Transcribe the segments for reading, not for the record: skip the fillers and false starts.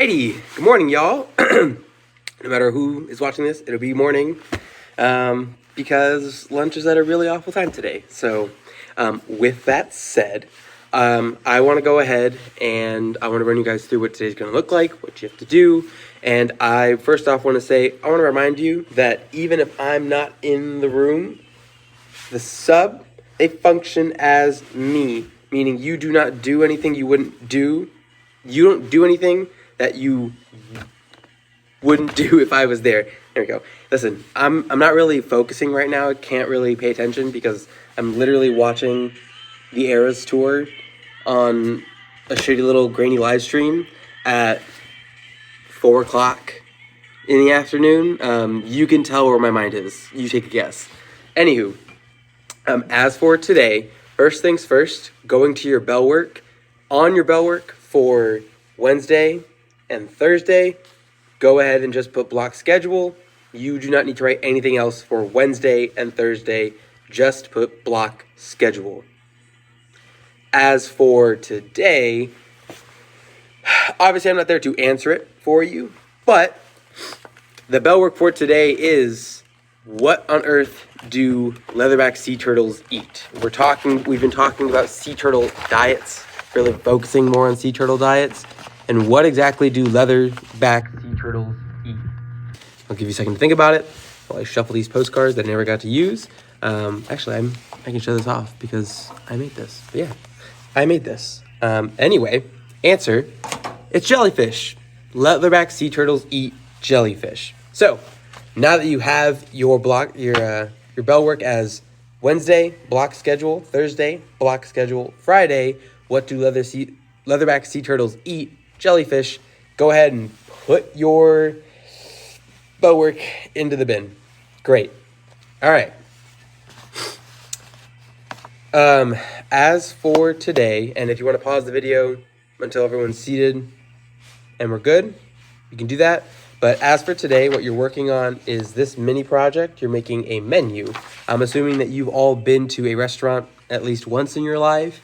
Alrighty, good morning, y'all. No matter who is watching this, it'll be morning because lunch is at a really awful time today. So, with that said, I want to go ahead and I want to run you guys through what today's going to look like, what you have to do. And I first off want to say, I want to remind you that even if I'm not in the room, the sub, they function as me, meaning you do not do anything you wouldn't do. You don't do anything that you wouldn't do if I was there. There we go. Listen, I'm not really focusing right now. I can't really pay attention because I'm literally watching the Eras tour on a shitty little grainy live stream at 4 o'clock in the afternoon. You can tell where my mind is. You take a guess. Anywho, as for today, first things first, going to your bell work. On your bell work for Wednesday and Thursday, go ahead and just put block schedule. You do not need to write anything else for Wednesday and Thursday. Just put block schedule. As for today, obviously I'm not there to answer it for you, but the bell work for today is what on earth do leatherback sea turtles eat? We've been talking about sea turtle diets, really focusing more on sea turtle diets. And what exactly do leatherback sea turtles eat? I'll give you a second to think about it while I shuffle these postcards that I never got to use. Actually, I can show this off because I made this. But yeah, I made this. Anyway, answer, it's jellyfish. Leatherback sea turtles eat jellyfish. So, now that you have your bell work as Wednesday, block schedule, Thursday, block schedule, Friday, what do leatherback sea turtles eat? Jellyfish. Go ahead and put your bell work into the bin. Great. All right. As for today, and if you want to pause the video until everyone's seated and we're good, you can do that. But as for today, what you're working on is this mini project. You're making a menu. I'm assuming that you've all been to a restaurant at least once in your life.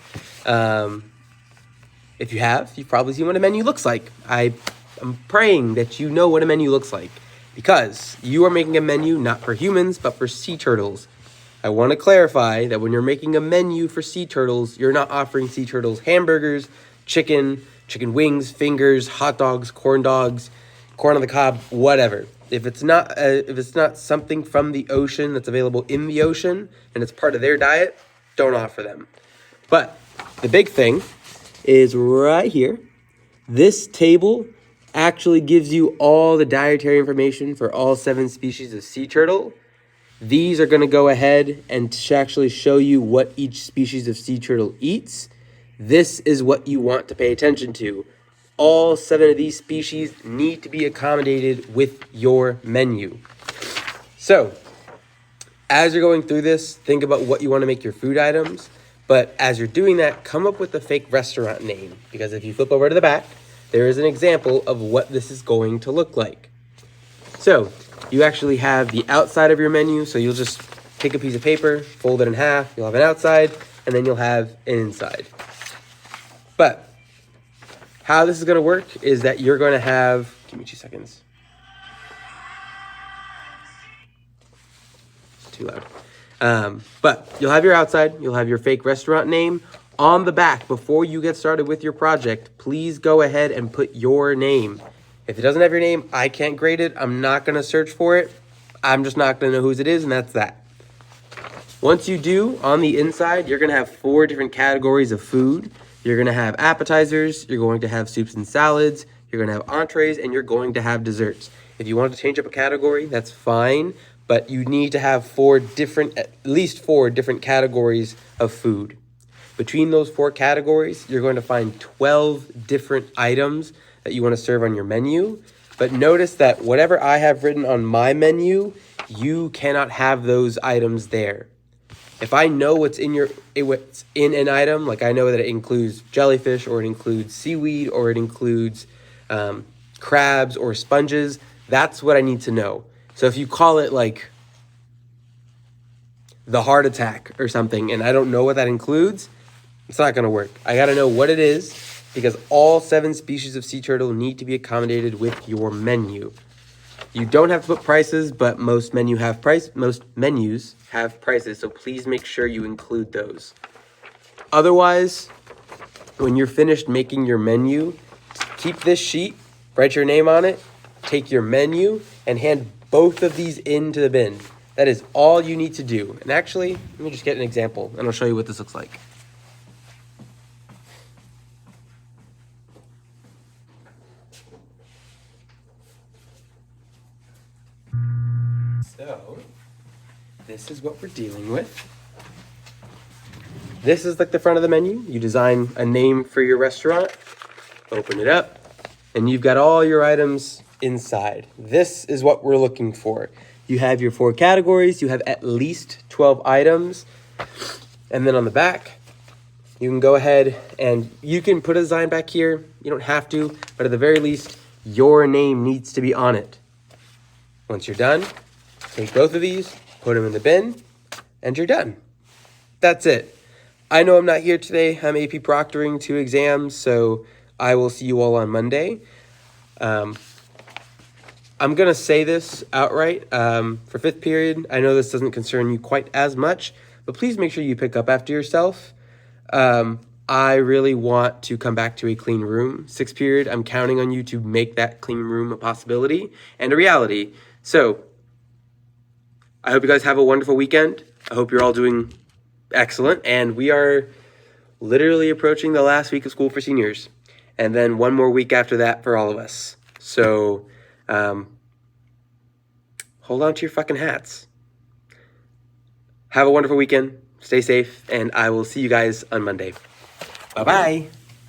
If you have, you've probably seen what a menu looks like. I'm praying that you know what a menu looks like because you are making a menu not for humans, but for sea turtles. I want to clarify that when you're making a menu for sea turtles, you're not offering sea turtles hamburgers, chicken wings, fingers, hot dogs, corn on the cob, whatever. If it's not something from the ocean that's available in the ocean and it's part of their diet, don't offer them. But the big thing is right here. This table actually gives you all the dietary information for all 7 species of sea turtle. These are going to go ahead and actually show you what each species of sea turtle eats. This is what you want to pay attention to. All 7 of these species need to be accommodated with your menu. So, as you're going through this, think about what you want to make your food items. But as you're doing that, come up with a fake restaurant name. Because if you flip over to the back, there is an example of what this is going to look like. So, you actually have the outside of your menu. So you'll just take a piece of paper, fold it in half. You'll have an outside, and then you'll have an inside. But how this is going to work is that you're going to have... Give me 2 seconds. It's too loud. But you'll have your outside, you'll have your fake restaurant name. On the back, before you get started with your project, please go ahead and put your name. If it doesn't have your name, I can't grade it. I'm not going to search for it. I'm just not going to know whose it is, and that's that. Once you do, on the inside, you're going to have 4 different categories of food. You're going to have appetizers, you're going to have soups and salads, you're going to have entrees, and you're going to have desserts. If you want to change up a category, that's fine. But you need to have at least 4 different categories of food. Between those 4 categories, you're going to find 12 different items that you want to serve on your menu. But notice that whatever I have written on my menu, you cannot have those items there. If I know what's in an item, like I know that it includes jellyfish or it includes seaweed or it includes crabs or sponges, that's what I need to know. So if you call it like the heart attack or something and I don't know what that includes, it's not going to work. I got to know what it is because all 7 species of sea turtle need to be accommodated with your menu. You don't have to put prices, but most menus have prices, so please make sure you include those. Otherwise, when you're finished making your menu, keep this sheet, write your name on it, take your menu, and hand both of these into the bin. That is all you need to do. And actually, let me just get an example, and I'll show you what this looks like. So, this is what we're dealing with. This is like the front of the menu. You design a name for your restaurant, open it up, and you've got all your items inside. This is what we're looking for. You have your 4 categories, you have at least 12 items, and then on the back, you can go ahead and you can put a design back here. You don't have to, but at the very least, your name needs to be on it. Once you're done, take both of these, put them in the bin, and you're done. That's it. I know I'm not here today. I'm AP proctoring 2 exams, so I will see you all on Monday. I'm going to say this outright. For 5th period, I know this doesn't concern you quite as much, but please make sure you pick up after yourself. I really want to come back to a clean room. 6th period, I'm counting on you to make that clean room a possibility and a reality. So, I hope you guys have a wonderful weekend. I hope you're all doing excellent. And we are literally approaching the last week of school for seniors. And then 1 more week after that for all of us. So, hold on to your fucking hats. Have a wonderful weekend. Stay safe. And I will see you guys on Monday. Bye-bye.